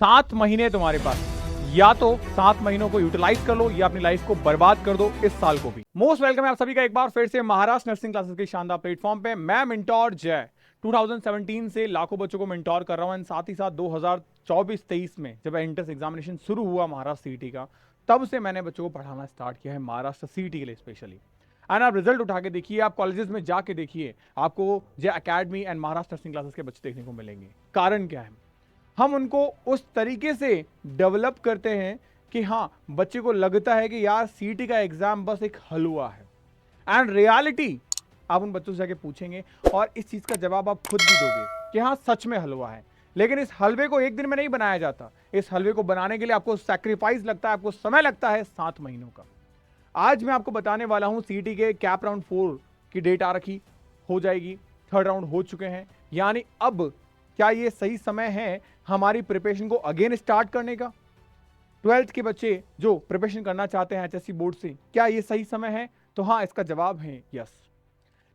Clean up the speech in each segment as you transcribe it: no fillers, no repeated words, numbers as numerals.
7 महीने तुम्हारे पास, या तो 7 महीनों को यूटिलाइज कर लो या अपनी लाइफ को बर्बाद कर दो इस साल को भी। मोस्ट वेलकम है आप सभी का एक बार फिर से महाराष्ट्र नर्सिंग क्लासेस के शानदार प्लेटफॉर्म पे। मैं मेंटोर जय 2017 से लाखों बच्चों को मेंटोर कर रहा हूं, साथ ही साथ 2024-23 में जब एंट्रेंस एग्जामिनेशन शुरू हुआ महाराष्ट्र सीईटी का, तब से मैंने बच्चों को पढ़ाना स्टार्ट किया है महाराष्ट्र सीईटी के लिए स्पेशली। एंड आप रिजल्ट उठा के देखिए, आप कॉलेजेस में जाके देखिए, आपको जय academy and Maharashtra nursing classes के बच्चे देखने को मिलेंगे। कारण क्या है, हम उनको उस तरीके से डेवलप करते हैं कि हाँ, बच्चे को लगता है कि यार सीईटी का एग्जाम बस एक हलवा है। एंड रियलिटी आप उन बच्चों से जाके पूछेंगे और इस चीज का जवाब आप खुद भी दोगे कि हाँ, सच में हलवा है। लेकिन इस हलवे को एक दिन में नहीं बनाया जाता। इस हलवे को बनाने के लिए आपको सैक्रिफाइस लगता है, आपको समय लगता है 7 महीनों का। आज मैं आपको बताने वाला हूं सीईटी के कैप राउंड 4 की डेट आ रखी हो जाएगी, थर्ड राउंड हो चुके हैं, यानी अब क्या ये सही समय है हमारी प्रिपरेशन को अगेन स्टार्ट करने का। 12th के बच्चे जो प्रिपरेशन करना चाहते हैं एचएससी बोर्ड से, क्या ये सही समय है? तो हाँ, इसका जवाब है यस।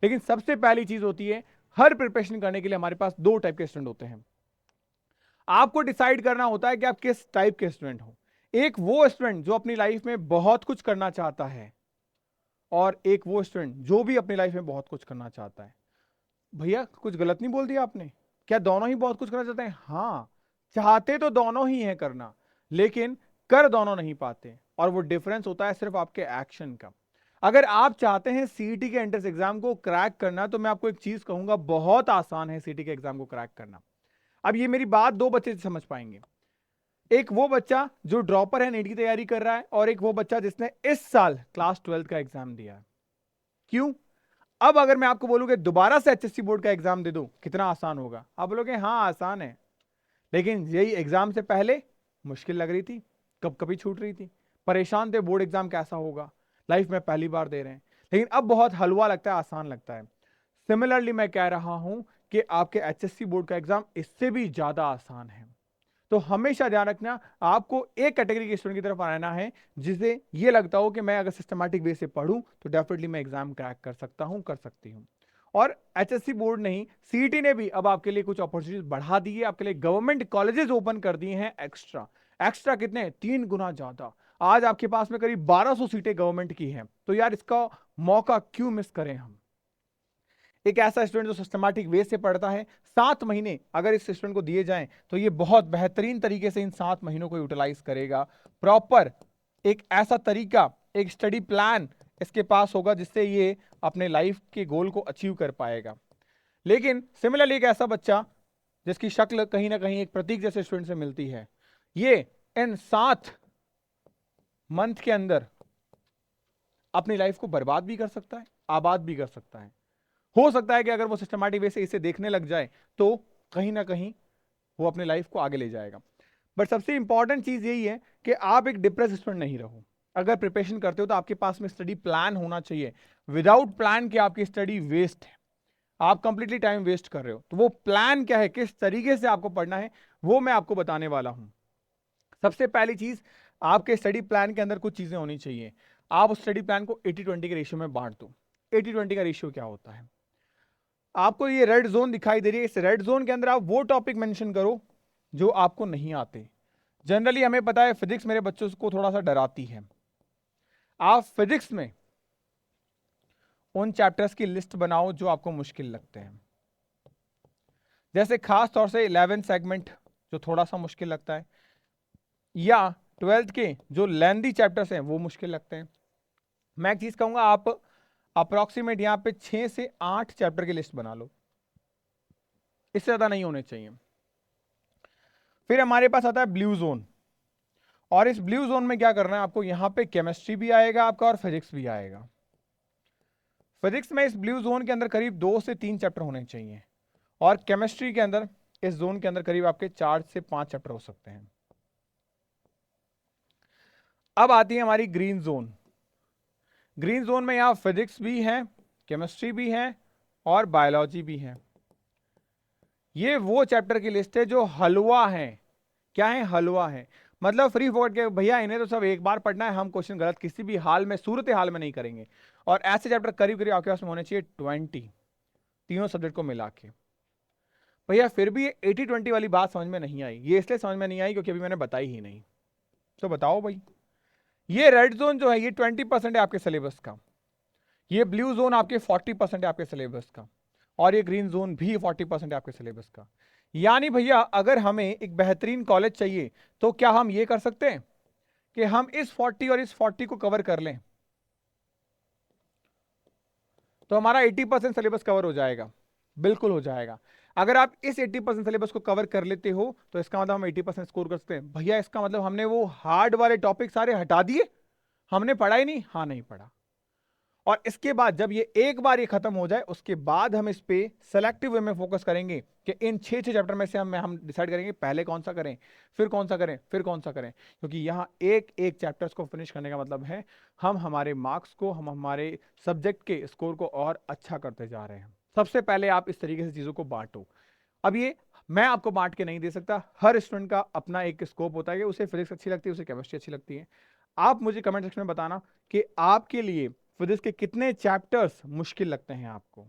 लेकिन सबसे पहली चीज होती है, हर प्रिपरेशन करने के लिए हमारे पास 2 टाइप के स्टूडेंट होते हैं। आपको डिसाइड करना होता है कि आप किस टाइप के स्टूडेंट हो। एक वो स्टूडेंट जो अपनी लाइफ में बहुत कुछ करना चाहता है, और एक वो स्टूडेंट जो भी अपनी लाइफ में बहुत कुछ करना चाहता है। भैया कुछ गलत नहीं बोल दिया आपने? क्या दोनों ही बहुत कुछ करना चाहते हैं? हाँ, चाहते तो दोनों ही हैं करना, लेकिन कर दोनों नहीं पाते। और वो डिफरेंस होता है सिर्फ आपके एक्शन का। अगर आप चाहते हैं सीईटी के एंट्रेंस एग्जाम को क्रैक करना, तो मैं आपको एक चीज कहूंगा, बहुत आसान है सीईटी के एग्जाम को क्रैक करना। अब ये मेरी बात 2 बच्चे समझ पाएंगे। एक वो बच्चा जो ड्रॉपर है, नीट की तैयारी कर रहा है, और एक वो बच्चा जिसने इस साल क्लास 12 का एग्जाम दिया है। क्यों? अब अगर मैं आपको बोलूं कि दोबारा से एचएससी बोर्ड का एग्जाम दे दूं, कितना आसान होगा? आप बोलोगे हाँ आसान है, लेकिन यही एग्जाम से पहले मुश्किल लग रही थी, कब कभी छूट रही थी, परेशान थे, बोर्ड एग्जाम कैसा होगा, लाइफ में पहली बार दे रहे हैं। लेकिन अब बहुत हलवा लगता है, आसान लगता है। सिमिलरली मैं कह रहा हूं कि आपके एचएससी बोर्ड का एग्जाम इससे भी ज्यादा आसान है। तो हमेशा ध्यान रखना, आपको एक कैटेगरी के स्टूडेंट की तरफ आना है जिसे ये लगता हो कि मैं अगर सिस्टमैटिक वे से पढ़ूं तो डेफिनेटली मैं एग्जाम क्रैक कर सकता हूं, कर सकती हूं। और एचएससी बोर्ड नहीं, सीईटी ने भी अब आपके लिए कुछ अपॉर्चुनिटीज बढ़ा दी है, आपके लिए गवर्नमेंट कॉलेजेस ओपन कर दिए हैं एक्स्ट्रा। एक्स्ट्रा कितने? 3 गुना ज्यादा। आज आपके पास में करीब 1200 सीटें गवर्नमेंट की हैं। तो यार, इसका मौका क्यों मिस करें हम? एक ऐसा स्टूडेंट जो सिस्टमैटिक वे से पढ़ता है, 7 महीने अगर इस स्टूडेंट को दिए जाएं तो ये बहुत बेहतरीन तरीके से इन 7 महीनों को यूटिलाइज करेगा। प्रॉपर एक ऐसा तरीका, एक स्टडी प्लान इसके पास होगा जिससे ये अपने लाइफ के गोल को अचीव कर पाएगा। लेकिन सिमिलरली एक ऐसा बच्चा जिसकी शक्ल कहीं ना कहीं एक प्रतीक जैसे स्टूडेंट से मिलती है, ये इन 7 मंथ के अंदर अपनी लाइफ को बर्बाद भी कर सकता है, आबाद भी कर सकता है। हो सकता है कि अगर वो सिस्टमैटिक वे से इसे देखने लग जाए तो कहीं ना कहीं वो अपनी लाइफ को आगे ले जाएगा। बट सबसे इंपॉर्टेंट चीज यही है कि आप एक डिप्रेस स्टूडेंट नहीं रहो। अगर प्रिपरेशन करते हो तो आपके पास में स्टडी प्लान होना चाहिए। विदाउट प्लान के आपकी स्टडी वेस्ट है, आप कंप्लीटली टाइम वेस्ट कर रहे हो। तो वो प्लान क्या है, किस तरीके से आपको पढ़ना है, वो मैं आपको बताने वाला हूं। सबसे पहली चीज, आपके स्टडी प्लान के अंदर कुछ चीजें होनी चाहिए। आप उस स्टडी प्लान को 80-20 के रेशियो में बांट दो। 80-20 का रेशियो क्या होता है? आपको ये रेड जोन दिखाई दे रही है, इस रेड जोन के अंदर आप वो टॉपिक मेंशन करो जो आपको नहीं आते। जनरली हमें पता है फिजिक्स मेरे बच्चों को थोड़ा सा डराती है। आप फिजिक्स में उन चैप्टर्स की लिस्ट बनाओ जो आपको मुश्किल लगते हैं। जैसे खास तौर से 11 सेगमेंट जो थोड़ा सा मुश्किल लगता है, या 12th के जो लेंथी चैप्टर्स हैं वो मुश्किल लगते हैं। मैं एक चीज कहूंगा, आप अप्रोक्सीमेट यहां पे 6 से 8 चैप्टर की लिस्ट बना लो, इससे ज्यादा नहीं होने चाहिए। फिर हमारे पास आता है ब्लू जोन, और इस ब्लू जोन में क्या करना है आपको, यहां पे केमिस्ट्री भी आएगा आपका और फिजिक्स भी आएगा। फिजिक्स में इस ब्लू जोन के अंदर करीब 2 से 3 चैप्टर होने चाहिए, और केमिस्ट्री के अंदर इस जोन के अंदर करीब आपके 4 से 5 चैप्टर हो सकते हैं। अब आती है हमारी ग्रीन जोन। ग्रीन जोन में यहां फिजिक्स भी है, केमिस्ट्री भी है और बायोलॉजी भी है। ये वो चैप्टर की लिस्ट है जो हलवा है। क्या है? हलवा है। मतलब फ्री फोकट के भैया, इन्हें तो सब एक बार पढ़ना है, हम क्वेश्चन गलत किसी भी हाल में, सूरत हाल में नहीं करेंगे। और ऐसे चैप्टर करीब करीब आपके पास में होने चाहिए 20, तीनों सब्जेक्ट को मिला के। भैया फिर भी ये 80-20 वाली बात समझ में नहीं आई। ये इसलिए समझ में नहीं आई क्योंकि अभी मैंने बताई ही नहीं। तो बताओ भाई, ये रेड जोन जो है ये 20% है आपके सिलेबस का, ये ब्लू जोन आपके 40% है आपके सिलेबस का, और ये ग्रीन जोन भी 40% है आपके सिलेबस का। यानी भैया अगर हमें एक बेहतरीन कॉलेज चाहिए तो क्या हम ये कर सकते हैं कि हम इस 40 और इस 40 को कवर कर लें, तो हमारा 80% सिलेबस कवर हो जाएगा। बिल्कुल हो जाएगा। अगर आप इस 80% सिलेबस को कवर कर लेते हो तो इसका मतलब हम 80% स्कोर कर सकते हैं। भैया इसका मतलब हमने वो हार्ड वाले टॉपिक सारे हटा दिए, हमने पढ़ा ही नहीं? हाँ, नहीं पढ़ा। और इसके बाद जब ये एक बार ये खत्म हो जाए उसके बाद हम इस पे सेलेक्टिव वे में फोकस करेंगे कि इन 6 चैप्टर में से हम डिसाइड करेंगे पहले कौन सा करें, फिर कौन सा करें, फिर कौन सा करें। क्योंकि यहाँ एक एक चैप्टर्स को फिनिश करने का मतलब है हम हमारे मार्क्स को, हम हमारे सब्जेक्ट के स्कोर को और अच्छा करते जा रहे हैं। सबसे पहले आप इस तरीके से चीजों को बांटो। अब ये मैं आपको बांट के नहीं दे सकता, हर स्टूडेंट का अपना एक स्कोप होता है कि उसे फिजिक्स अच्छी लगती है, उसे केमिस्ट्री अच्छी लगती है। आप मुझे कमेंट सेक्शन में बताना कि आपके लिए फिजिक्स के कितने चैप्टर्स मुश्किल लगते हैं आपको।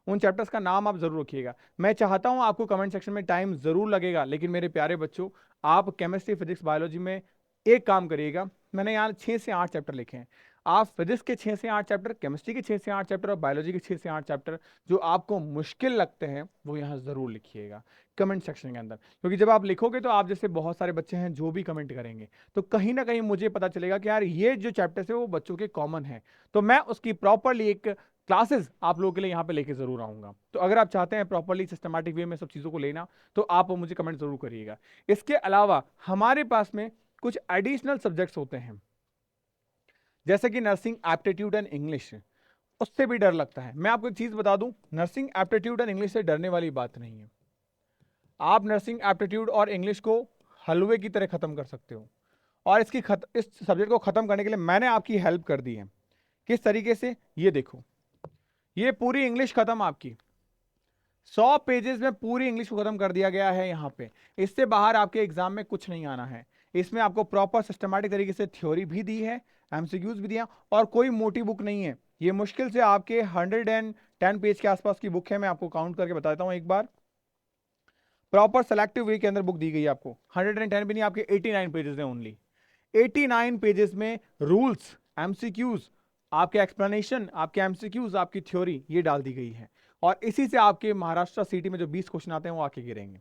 उन चैप्टर्स का नाम आप जरूर रखिएगा। मैं चाहता हूं आपको कमेंट सेक्शन में टाइम जरूर लगेगा, लेकिन मेरे प्यारे बच्चों आप केमिस्ट्री, फिजिक्स, बायोलॉजी में एक काम करिएगा। मैंने यहाँ 6 से 8 चैप्टर लिखे हैं, आप फिजिक्स के 6 से 8 चैप्टर, केमिस्ट्री के 6 से 8 चैप्टर और बायोलॉजी के 6 से 8 चैप्टर जो आपको मुश्किल लगते हैं वो यहाँ जरूर लिखिएगा कमेंट सेक्शन के अंदर। क्योंकि जब आप लिखोगे तो आप जैसे बहुत सारे बच्चे हैं जो भी कमेंट करेंगे तो कहीं ना कहीं मुझे पता चलेगा कि यार ये जो चैप्टर्स है वो बच्चों के कॉमन है, तो मैं उसकी प्रॉपरली एक क्लासेस आप लोगों के लिए यहाँ पे लेके जरूर आऊंगा। तो अगर आप चाहते हैं प्रॉपरली सिस्टमैटिक वे में सब चीजों को लेना तो आप मुझे कमेंट जरूर करिएगा। इसके अलावा हमारे पास में कुछ एडिशनल सब्जेक्ट्स होते हैं जैसे कि नर्सिंग एप्टीट्यूड एंड इंग्लिश, उससे भी डर लगता है। मैं आपको एक चीज बता दूं, नर्सिंग एप्टीट्यूड एंड इंग्लिश से डरने वाली बात नहीं है। आप नर्सिंग एप्टीट्यूड और इंग्लिश को हलवे की तरह खत्म कर सकते हो, और इस सब्जेक्ट को खत्म करने के लिए मैंने आपकी हेल्प कर दी है। किस तरीके से, ये देखो, ये पूरी इंग्लिश खत्म आपकी 100 पेजेस में पूरी इंग्लिश को खत्म कर दिया गया है यहाँ पे। इससे बाहर आपके एग्जाम में कुछ नहीं आना है। इसमें आपको प्रॉपर सिस्टमैटिक तरीके से थ्योरी भी दी है, एमसीक्यूज भी दिया, और कोई मोटी बुक नहीं है। ये मुश्किल से आपके 110 पेज के आसपास की बुक है। मैं आपको काउंट करके बताता हूँ एक बार। प्रॉपर सेलेक्टिव वे के अंदर बुक दी गई है आपको। 110 भी नहीं, आपके 89 पेजेस हैं ओनली। 89 पेजेस में रूल्स, एमसीक्यूज, आपके एक्सप्लेनेशन, आपके एमसीक्यूज, आपकी थ्योरी ये डाल दी गई है। और इसी से आपके महाराष्ट्र सीटी में जो 20 क्वेश्चन आते हैं वो आके गिरेंगे।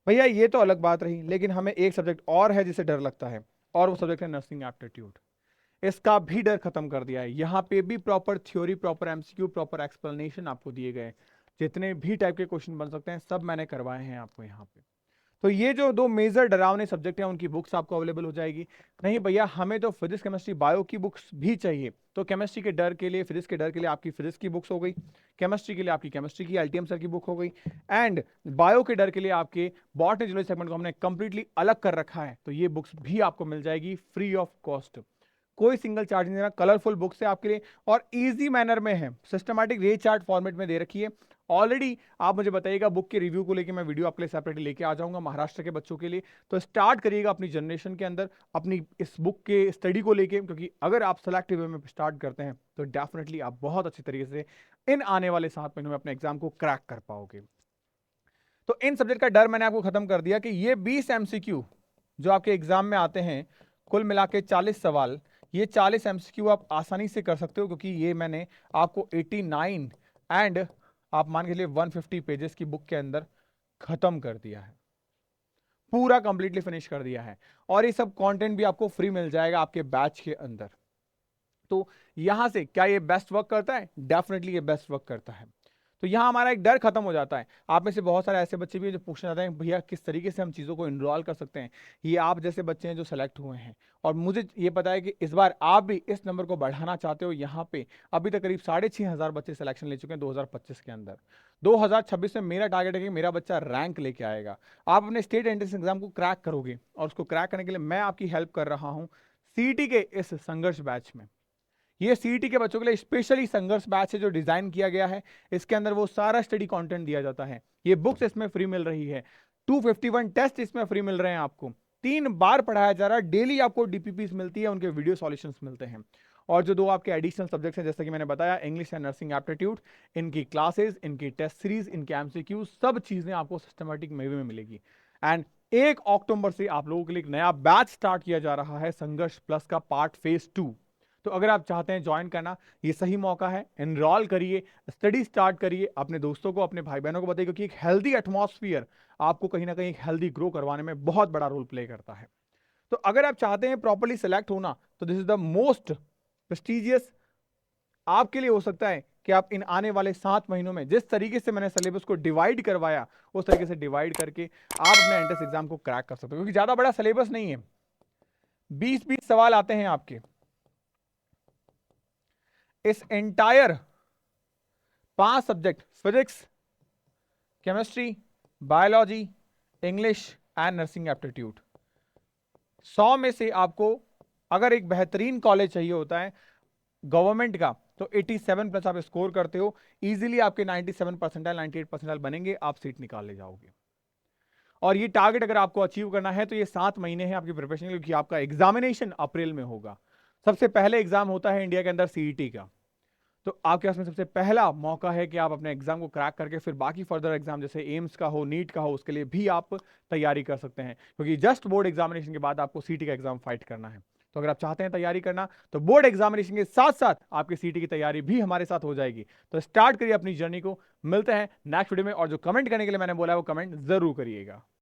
भैया ये तो अलग बात रही, लेकिन हमें एक सब्जेक्ट और है जिसे डर लगता है, और वो सब्जेक्ट है नर्सिंग एप्टीट्यूड। इसका भी डर खत्म कर दिया है। यहाँ पे भी proper theory, proper MCQ, proper explanation आपको दिए गए। जितने भी टाइप के क्वेश्चन बन सकते हैं सब मैंने करवाए हैं आपको यहाँ पे। तो ये जो दो मेजर डरावने सब्जेक्ट हैं उनकी बुक्स आपको अवेलेबल हो जाएगी। नहीं भैया हमें तो फिजिक्स, केमिस्ट्री, बायो की बुक्स भी चाहिए, तो केमिस्ट्री के डर के लिए, फिजिक्स के डर के लिए आपकी फिजिक्स की बुक्स हो गई, केमिस्ट्री के लिए आपकी केमिस्ट्री की एलटीएम सर की बुक हो गई, एंड बायो के डर के लिए आपके बॉटनी जूलॉजी सेगमेंट को हमने कंप्लीटली अलग कर रखा है, तो ये बुक्स भी आपको मिल जाएगी फ्री ऑफ कॉस्ट। कोई सिंगल चार्ज नहीं देना, कलरफुल बुक्स है आपके लिए और इजी मैनर में है, सिस्टमैटिक रे चार्ट फॉर्मेट में दे रखी है। ऑलरेडी आप मुझे बताइएगा, बुक के रिव्यू को लेके मैं वीडियो आपके लिए सेपरेटली लेके आ जाऊंगा महाराष्ट्र के बच्चों के लिए। तो स्टार्ट करिएगा अपनी जनरेशन के अंदर अपनी इस बुक के स्टडी को लेके, क्योंकि अगर आप सेलेक्टिव वे में स्टार्ट करते हैं तो डेफिनेटली आप बहुत अच्छी तरीके से इन आने वाले 7 महीनों में अपने एग्जाम को क्रैक कर पाओगे। तो इन सब्जेक्ट का डर मैंने आपको खत्म कर दिया कि ये 20 एमसीक्यू जो आपके एग्जाम में आते हैं, कुल मिला के 40 सवाल, ये 40 एमसीक्यू आप आसानी से कर सकते हो, क्योंकि ये मैंने आपको 89 एंड आप मान के लिए 150 पेजेस की बुक के अंदर खत्म कर दिया है, पूरा कंप्लीटली फिनिश कर दिया है। और ये सब कंटेंट भी आपको फ्री मिल जाएगा आपके बैच के अंदर। तो यहां से क्या ये बेस्ट वर्क करता है? डेफिनेटली ये बेस्ट वर्क करता है। तो यहाँ हमारा एक डर खत्म हो जाता है। आप में से बहुत सारे ऐसे बच्चे भी हैं जो पूछना चाहते हैं भैया किस तरीके से हम चीज़ों को इनरोल कर सकते हैं। ये आप जैसे बच्चे हैं जो सेलेक्ट हुए हैं, और मुझे ये पता है कि इस बार आप भी इस नंबर को बढ़ाना चाहते हो। यहाँ पे अभी तक करीब 6,500 बच्चे सिलेक्शन ले चुके हैं 2025 के अंदर। 2026 में मेरा टारगेट है कि मेरा बच्चा रैंक लेके आएगा। आप अपने स्टेट एंट्रेंस एग्जाम को क्रैक करोगे, और उसको क्रैक करने के लिए मैं आपकी हेल्प कर रहा हूँ सीईटी के इस संघर्ष बैच में। ये सीईटी के बच्चों के लिए स्पेशली संघर्ष बैच है जो डिजाइन किया गया है। इसके अंदर वो सारा स्टडी कंटेंट दिया जाता है। ये बुक्स इसमें फ्री मिल रही है, 251 टेस्ट इसमें फ्री मिल रहे हैं आपको, 3 बार पढ़ाया जा रहा है, डेली आपको डीपीपीस मिलती है, उनके वीडियो सॉल्यूशंस मिलते हैं। और जो 2 आपके एडिशनल सब्जेक्ट्स हैं, जैसे कि मैंने बताया, इंग्लिश एंड नर्सिंग एप्टीट्यूड, इनकी क्लासेस, इनकी टेस्ट सीरीज, इनके एमसीक्यू, सब चीजें आपको सिस्टमेटिक वे में मिलेगी। एंड 1 अक्टूबर से आप लोगों के लिए एक नया बैच स्टार्ट किया जा रहा है, संघर्ष प्लस का पार्ट फेज 2। तो अगर आप चाहते हैं ज्वाइन करना, ये सही मौका है। एनरोल करिए, स्टडी स्टार्ट करिए, अपने दोस्तों को, अपने भाई बहनों को बताइए, क्योंकि एक हेल्दी एटमॉस्फेयर आपको कहीं ना कहीं हेल्दी ग्रो करवाने में बहुत बड़ा रोल प्ले करता है। तो अगर आप चाहते हैं प्रॉपर्ली सिलेक्ट होना, तो this is the most prestigious आपके लिए हो सकता है कि आप इन आने वाले 7 महीनों में जिस तरीके से मैंने सिलेबस को डिवाइड करवाया, उस तरीके से डिवाइड करके आप अपने एंट्रेंस एग्जाम को क्रैक कर सकते हो, क्योंकि ज्यादा बड़ा सिलेबस नहीं है। 20-20 सवाल आते हैं आपके इस entire 5 subject, physics, chemistry, biology, English and nursing aptitude. 100 में से आपको अगर एक बेहतरीन कॉलेज चाहिए होता है गवर्नमेंट का, तो 87 प्लस आप स्कोर करते हो, इजीली आपके 97 परसेंटाइल 98 परसेंटाइल बनेंगे, आप सीट निकाल ले जाओगे। और ये टारगेट अगर आपको अचीव करना है तो ये 7 महीने हैं आपकी प्रिपरेशन, क्योंकि आपका एग्जामिनेशन अप्रैल में होगा। सबसे पहले एग्जाम होता है इंडिया के अंदर सीईटी का, तो आपके पास में सबसे पहला मौका है कि आप अपने एग्जाम को क्रैक करके फिर बाकी फर्दर एग्जाम जैसे एम्स का हो, नीट का हो, उसके लिए भी आप तैयारी कर सकते हैं, क्योंकि जस्ट बोर्ड एग्जामिनेशन के बाद आपको सीटी का एग्जाम फाइट करना है। तो अगर आप चाहते हैं तैयारी करना, तो बोर्ड एग्जामिनेशन के साथ साथ आपकी सीटी की तैयारी भी हमारे साथ हो जाएगी। तो स्टार्ट करिए अपनी जर्नी को। मिलते हैं नेक्स्ट वीडियो में, और जो कमेंट करने के लिए मैंने बोला है वो कमेंट जरूर करिएगा।